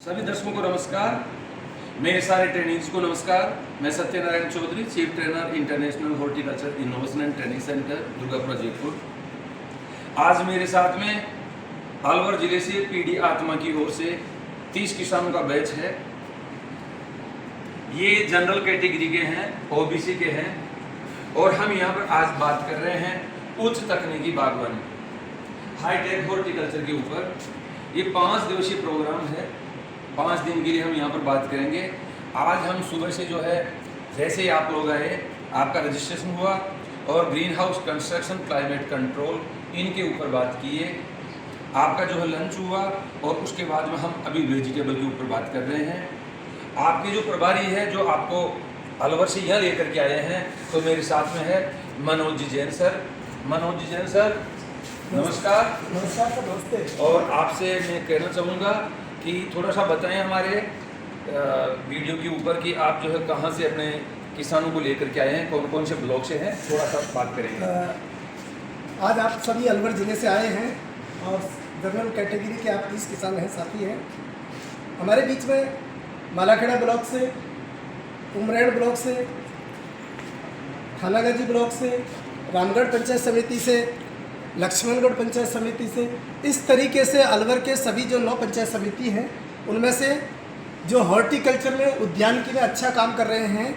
सभी दर्शकों को नमस्कार, मेरे सारे ट्रेनिंग्स को नमस्कार। मैं Satyanarayan Chaudhary, chief trainer international horticulture innovation and training centre Durgapura Jaipur. आज मेरे साथ में अलवर जिले से पीडी आत्मा की ओर से 30 किसानों का बैच है। ये जनरल कैटेगरी के हैं, ओबीसी के हैं और हम यहाँ पर आज बात कर रहे हैं उच्च तकनीकी बागवानी, हाईटेक हॉर्टिकल्चर के ऊपर। ये 5 दिवसीय प्रोग्राम है, 5 दिन के लिए हम यहाँ पर बात करेंगे। आज हम सुबह से जो है, जैसे ही आप लोग आए, आपका रजिस्ट्रेशन हुआ और green house construction, climate control, इनके ऊपर बात किए। आपका जो है लंच हुआ और उसके बाद में हम अभी वेजिटेबल के ऊपर बात कर रहे हैं। आपके जो प्रभारी है, जो आपको अलवर से यहाँ लेकर के आए हैं, तो मेरे साथ में है मनोज जी जैन सर। मनोज जी जैन सर, नमस्कार। नमस्कार सर, नमस्ते। और आपसे मैं कहना चाहूँगा कि थोड़ा सा बताएं हमारे वीडियो के ऊपर कि आप जो है कहाँ से अपने किसानों को लेकर के आए हैं, कौन कौन से ब्लॉक से हैं, थोड़ा सा बात करेंगे। आज आप सभी अलवर ज़िले से आए हैं और जनरल कैटेगरी के आप 30 किसान हैं, साथी हैं। हमारे बीच में मालाखेड़ा ब्लॉक से, उमरेड ब्लॉक से, थानागाजी ब्लॉक से, रामगढ़ पंचायत समिति से, लक्ष्मणगढ़ पंचायत समिति से, इस तरीके से अलवर के सभी जो 9 पंचायत समिति हैं, उनमें से जो हॉर्टिकल्चर में, उद्यानिकी में अच्छा काम कर रहे हैं,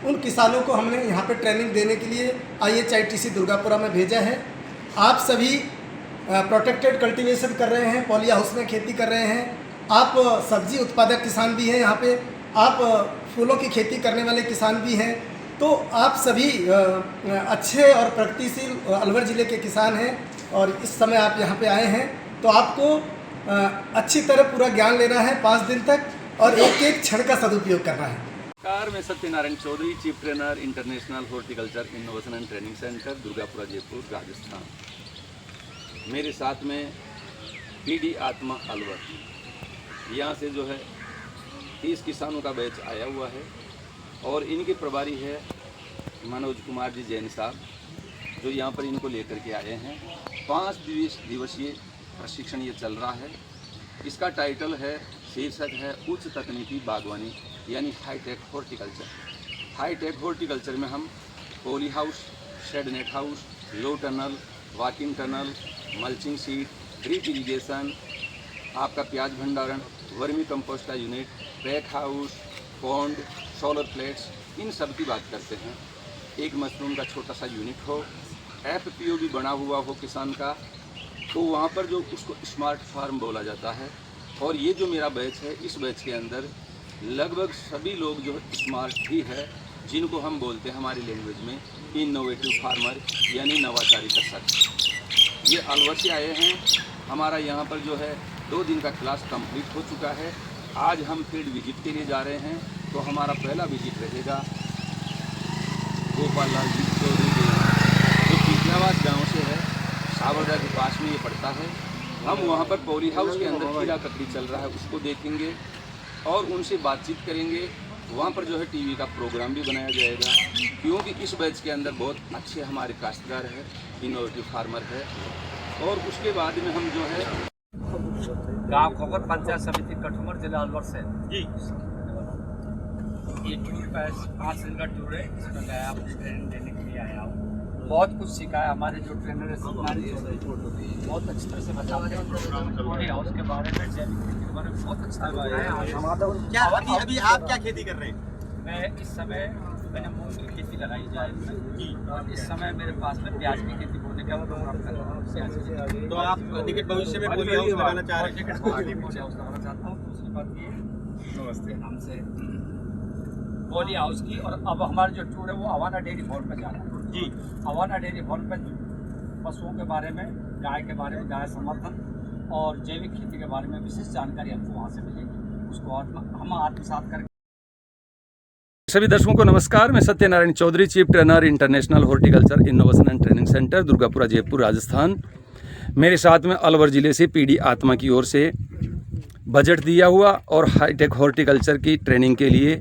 उन किसानों को हमने यहाँ पे ट्रेनिंग देने के लिए IHITC दुर्गापुरा में भेजा है। आप सभी प्रोटेक्टेड कल्टीवेशन कर रहे हैं, पॉली हाउस में खेती कर रहे हैं, आप सब्जी उत्पादक किसान भी हैं, यहाँ पे आप फूलों की खेती करने वाले किसान भी हैं। तो आप सभी अच्छे और प्रगतिशील अलवर ज़िले के किसान हैं और इस समय आप यहाँ पे आए हैं, तो आपको अच्छी तरह पूरा ज्ञान लेना है 5 दिन तक और एक एक क्षण का सदुपयोग करना है। नमस्कार, मैं Satyanarayan Chaudhary, chief trainer international horticulture innovation and training centre Durgapura Jaipur Rajasthan. मेरे साथ में पीडी आत्मा अलवर, यहाँ से जो है 30 किसानों का बैच आया हुआ है और इनके प्रभारी है मनोज कुमार जी जैन साहब, जो यहाँ पर इनको लेकर के आए हैं। 5 दिवसीय प्रशिक्षण ये चल रहा है। इसका टाइटल है, शीर्षक है उच्च तकनीकी बागवानी यानी हाईटेक हॉर्टिकल्चर। हाईटेक हॉर्टिकल्चर में हम poly house, shade net house, low tunnel, walking tunnel, mulching sheet, drip irrigation, आपका प्याज भंडारण, वर्मी कंपोस्ट का unit, pack house, pond, solar plates, इन सब की बात करते हैं। एक मशरूम का छोटा सा यूनिट हो, FPO भी बना हुआ हो किसान का, तो वहाँ पर जो उसको स्मार्ट फार्म बोला जाता है। और ये जो मेरा बैच है, इस बैच के अंदर लगभग सभी लोग जो स्मार्ट ही है, जिनको हम बोलते हैं हमारी लैंग्वेज में इनोवेटिव फार्मर यानी नवाचारी कृषक। ये अलवर से आए हैं। हमारा यहाँ पर जो है 2 दिन का क्लास कंप्लीट हो चुका है। आज हम फील्ड विजिट के लिए जा रहे हैं, तो हमारा पहला विजिट रहेगा गोपाल लाल जी चौधरी के यहाँ, जो पीथियावास गाँव से है, सावरदा के पास में ये पड़ता है। हम वहाँ पर पॉली हाउस के अंदर कीड़ा ककड़ी चल रहा है, उसको देखेंगे और उनसे बातचीत करेंगे। वहाँ पर जो है टीवी का प्रोग्राम भी बनाया जाएगा, क्योंकि इस बैच के अंदर बहुत अच्छे हमारे काश्तकार है, इनोवेटिव फार्मर है। और उसके बाद में हम जो है गांव खोखर पंचायत समिति कठुमर जिला अलवर से जी, ये टूर का 5 दिन का टूर है। इसमें मैं आपको ट्रेनिंग देने के लिए आया हूँ। बहुत कुछ सीखा है। हमारे जो ट्रेनर है बहुत अच्छी तरह से बताते हैं पॉली हाउस के बारे में, जैविक खेती के बारे में बहुत अच्छा बताया। अभी आप क्या खेती कर रहे हैं? मैं इस समय मैंने मूंग की खेती लगाई जाए जी, और इस समय मेरे पास में प्याज की खेती होने का प्रोग्राम कर रहा हूँ। तो आप निकट भविष्य में पॉली हाउस लगाना चाह रहे हैं? पॉली हाउस लगाना चाहता हूँ। दूसरी बात ये, नमस्ते, नाम से पॉली हाउस की। और अब हमारा जो टूर है वो अवाना डेयरी फार्म पे जा रहा है जी। अवाना डेयरी फार्म पे पशुओं के बारे में, गाय के बारे में, गाय संवर्धन और जैविक खेती के बारे में विशेष जानकारी हमको वहाँ से मिलेगी। उसको हम आत्मसात करके। सभी दर्शकों को नमस्कार, मैं Satyanarayan Chaudhary, chief trainer international horticulture innovation and training centre Durgapura Jaipur Rajasthan. मेरे साथ में अलवर ज़िले से पीडी आत्मा की ओर से बजट दिया हुआ और हाईटेक हॉर्टिकल्चर की ट्रेनिंग के लिए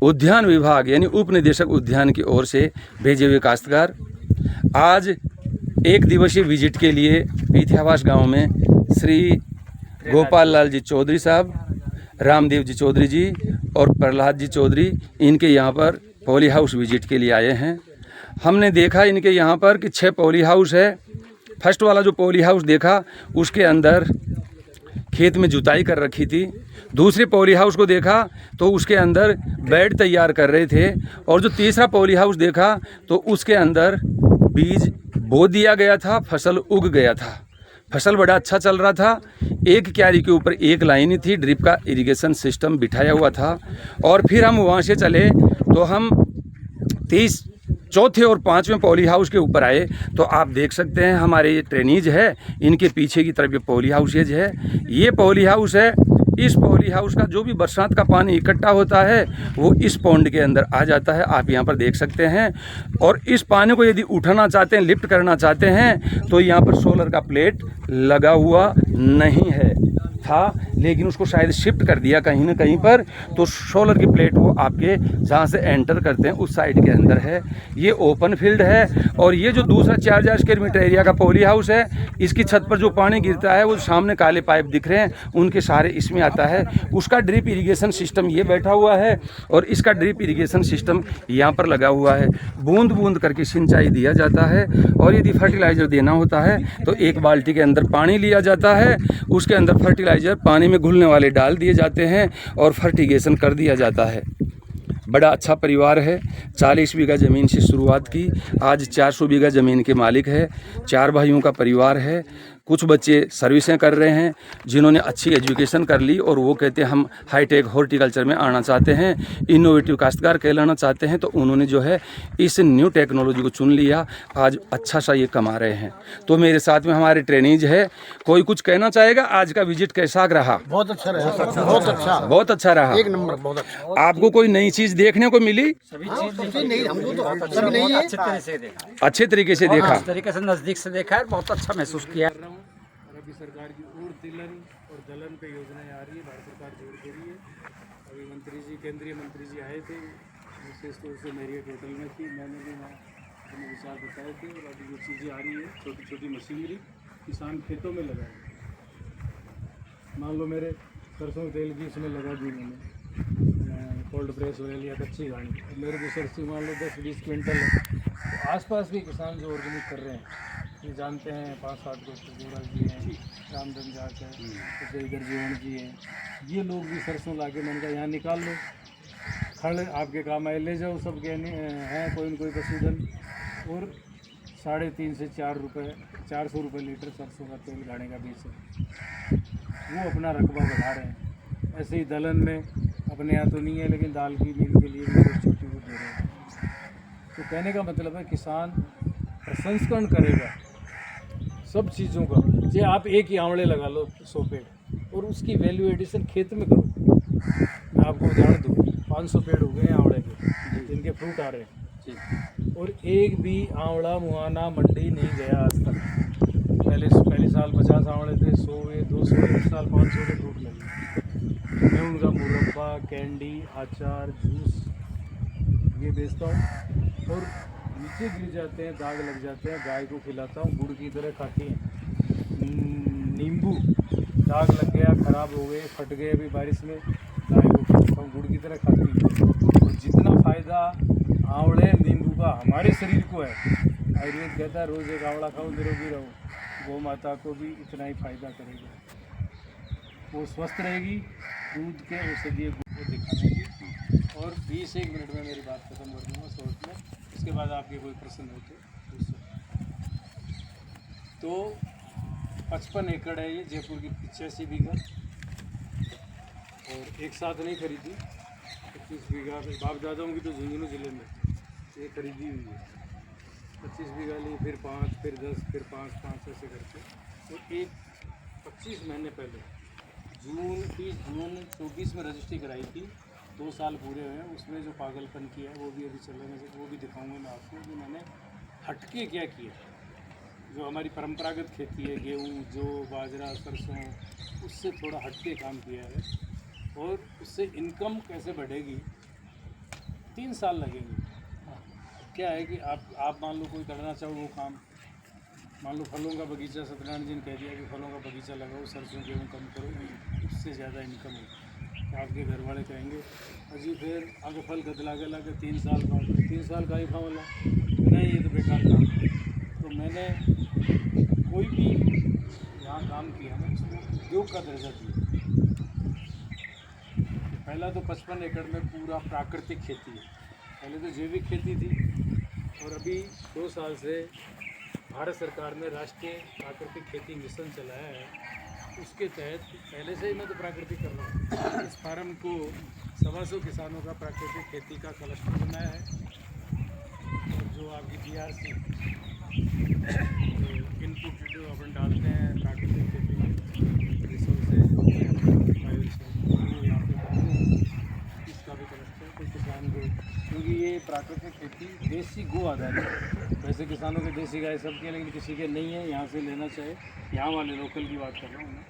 उद्यान विभाग यानी उप निदेशक उद्यान की ओर से भेजे हुए काश्तकार आज 1 दिवसीय विजिट के लिए पीथियावास गांव में श्री गोपाल लाल जी चौधरी साहब, रामदेव जी चौधरी जी और प्रहलाद जी चौधरी इनके यहाँ पर पॉली हाउस विजिट के लिए आए हैं। हमने देखा इनके यहाँ पर कि 6 पॉली हाउस है। फर्स्ट वाला जो पॉली हाउस देखा उसके अंदर खेत में जुताई कर रखी थी। दूसरे पॉली हाउस को देखा तो उसके अंदर बेड तैयार कर रहे थे। और जो तीसरा पॉली हाउस देखा तो उसके अंदर बीज बो दिया गया था, फसल उग गया था, फसल बड़ा अच्छा चल रहा था। एक क्यारी के ऊपर एक लाइन थी, ड्रिप का इरिगेशन सिस्टम बिठाया हुआ था। और फिर हम वहाँ से चले तो हम 30 चौथे और 5वें पॉली हाउस के ऊपर आए तो आप देख सकते हैं हमारे ये ट्रेनीज है, इनके पीछे की तरफ ये पॉली हाउसेज है। ये पॉली हाउस है। इस पॉली हाउस का जो भी बरसात का पानी इकट्ठा होता है वो इस पॉन्ड के अंदर आ जाता है, आप यहाँ पर देख सकते हैं। और इस पानी को यदि उठाना चाहते हैं, लिफ्ट करना चाहते हैं तो यहाँ पर सोलर का प्लेट लगा हुआ नहीं है, था, लेकिन उसको शायद शिफ्ट कर दिया कहीं ना कहीं पर। तो सोलर की प्लेट वो आपके जहाँ से एंटर करते हैं उस साइड के अंदर है। ये ओपन फील्ड है। और ये जो दूसरा 4000 स्क्वायर मीटर एरिया का पॉली हाउस है, इसकी छत पर जो पानी गिरता है वो सामने काले पाइप दिख रहे हैं, उनके सारे इसमें आता है। उसका ड्रिप इरिगेशन सिस्टम ये बैठा हुआ है और इसका ड्रिप इरिगेशन सिस्टम यहाँ पर लगा हुआ है। बूंद बूंद करके सिंचाई दिया जाता है। और यदि फर्टिलाइज़र देना होता है तो एक बाल्टी के अंदर पानी लिया जाता है, उसके अंदर फर्टिलाइज़र पानी में घुलने वाले डाल दिए जाते हैं और फर्टिगेशन कर दिया जाता है। बड़ा अच्छा परिवार है। 40 बीघा ज़मीन से शुरुआत की, आज 400 बीघा ज़मीन के मालिक है। 4 भाइयों का परिवार है। कुछ बच्चे सर्विसें कर रहे हैं जिन्होंने अच्छी एजुकेशन कर ली और वो कहते हैं हम हाईटेक हॉर्टिकल्चर में आना चाहते हैं, इनोवेटिव काश्तकार कहलाना चाहते हैं। तो उन्होंने जो है इस न्यू टेक्नोलॉजी को चुन लिया, आज अच्छा सा ये कमा रहे हैं। तो मेरे साथ में हमारे ट्रेनीज है। कोई कुछ कहना चाहेगा? आज का विजिट कैसा रहा? बहुत अच्छा रहा, बहुत अच्छा रहा। एक नंबर, बहुत अच्छा। आपको कोई नई चीज़ देखने को मिली? नहीं, हमको तो सब नहीं है। अच्छे तरह से देखा, अच्छे तरीके से देखा। इस तरीके से नजदीक से देखा है, बहुत अच्छा महसूस किया। और अभी सरकार की तिलन और दलहन पे योजनाएं आ रही है, भारत सरकार जोड़ दे रही है। अभी मंत्री जी, केंद्रीय मंत्री जी आए थे, विशेष तौर से मेरियट होटल में थी, मैंने भी वहाँ अपने विचार बताए थे। और अभी जो चीज़ें आ रही है, छोटी छोटी मशीनरी किसान खेतों में लगाए। मान लो मेरे सरसों के तेल की इसमें लगा दी मैंने, कोल्ड प्रेस ऑयल या कच्ची घानी, मेरे को सरसों मान लो 10-20 क्विंटल है। तो आसपास के किसान जो ऑर्गेनिक कर रहे हैं, ये जानते हैं 5-7 दोस्त गोरा जी हैं, रामधन जाट है, तो इधर जीवन जी है, ये लोग भी सरसों ला के मैंने कहा यहाँ निकाल लो, खड़ आपके काम आए, ले जाओ। सब गहने हैं, कोई न कोई पशुधन। और 3.5 से 400 रुपये लीटर सरसों का तेल गाड़े का बीच है, वो अपना रकबा बढ़ा रहे हैं। ऐसे ही दलहन में अपने यहाँ तो नहीं है, लेकिन दाल की मिल के लिए भी छोटी वो दे रहे हैं। तो कहने का मतलब है किसान प्रसंस्करण करेगा सब चीज़ों का। जे आप एक ही आंवले लगा लो 100 पेड़ और उसकी वैल्यू एडिशन खेत में करो। मैं आपको उदाहरण दूँ, 500 पेड़ हो गए हैं आंवले के जिनके फ्रूट आ रहे हैं, और एक भी आंवला मुहाना मंडी नहीं गया आज तक। पहले साल 50 आंवले थे, 100 हुए, 200 हुए, इस साल 500 के फ्रूट लगे। मैं उनका मुरब्बा, कैंडी, अचार, जूस ये बेचता हूँ। और नीचे गिर जाते हैं, दाग लग जाते हैं, गाय को खिलाता हूँ, गुड़ की तरह खाती हैं। नींबू दाग लग गया, ख़राब हो गए, फट गए अभी बारिश में, गाय को खिलाता हूँ, गुड़ की तरह खाती है। और जितना फ़ायदा आंवले नींबू का हमारे शरीर को है, आयुर्वेद कहता है रोज़ एक आंवला खाओ निरोगी रहो, गौ माता को भी इतना ही फ़ायदा करेगा। वो स्वस्थ रहेगी, दूध के औषधीय गुण को दिखाने की। और 20-1 मिनट में मेरी बात खत्म कर दूँगा शॉर्ट में, उसके बाद आपके कोई प्रश्न हो तो 55 एकड़ है ये, जयपुर की 85 बीघा, और एक साथ नहीं खरीदी, 25 बीघा बाप दादाओं की तो झुंझुनू जिले में ये खरीदी हुई है। 25 बीघा ली, फिर 5, फिर 10, फिर 5 ऐसे करके। तो एक 25 महीने पहले तीस जून 24 में रजिस्ट्री कराई थी, 2 साल पूरे हुए हैं। उसमें जो पागलपन किया है वो भी अभी चलने से वो भी दिखाऊंगा मैं आपको कि मैंने हटके क्या किया। जो हमारी परंपरागत खेती है, गेहूँ, जौ, बाजरा, सरसों, उससे थोड़ा हटके काम किया है। और उससे इनकम कैसे बढ़ेगी, 3 साल लगेंगे। क्या है कि आप मान लो कोई करना चाहो वो काम, मान लो फलों का बगीचा, सत्यनारायण जी ने कह दिया कि फलों का बगीचा लगाओ, सरसों गेहूँ कम करो, उससे ज़्यादा इनकम होगी। आपके घर वाले कहेंगे अजी फिर आगे फल कतला के लगे 3 साल बाद 3 साल का ही खावला नहीं, ये तो बेकार काम है। तो मैंने कोई भी यहाँ काम किया ना उसको उद्योग का दर्जा दिया। पहला तो 55 एकड़ में पूरा प्राकृतिक खेती है, पहले तो जैविक खेती थी और अभी 2 साल से भारत सरकार ने राष्ट्रीय प्राकृतिक खेती मिशन चलाया है। उसके तहत पहले से ही मैं तो प्राकृतिक कर रहा हूँ। इस फार्म को 125 किसानों का प्राकृतिक खेती का क्लस्टर बनाया है और जो आपकी BRC इनपुट जो अपन डालते हैं प्राकृतिक खेती में रिसोर्सेज यहाँ पे बनाए हैं, इसका भी क्लस्टर तो किसान को, क्योंकि ये प्राकृतिक खेती देसी गो आधारित है। वैसे किसानों के देसी गाय सबके हैं, लेकिन किसी के नहीं है, यहाँ से लेना चाहिए। यहाँ वाले लोकल की बात कर रहा हूँ मैं,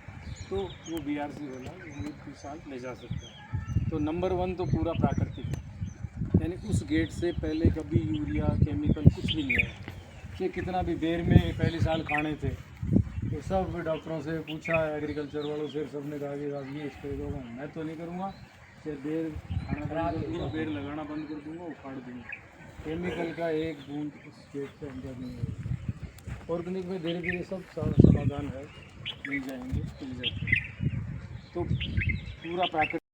तो वो BRC वाला उम्मीद की साल ले जा सकता है। तो नंबर 1 तो पूरा प्राकृतिक है, यानी उस गेट से पहले कभी यूरिया केमिकल कुछ भी नहीं आया। ये कितना भी देर में पहले साल खाने थे, तो सब डॉक्टरों से पूछा, एग्रीकल्चर वालों से, सब ने कहा कि आप ये स्प्रे करो। मैं तो नहीं करूँगा, फिर बेर खाना बंद कर दूँगा, बेर लगाना बंद कर दूँगा, उखाड़ दूँगा। केमिकल का एक बूंद उस गेट से अंदर नहीं होगा। ऑर्गेनिक में धीरे धीरे सब समाधान है, मिल जाएंगे, मिल जाते हैं। तो पूरा प्राकृतिक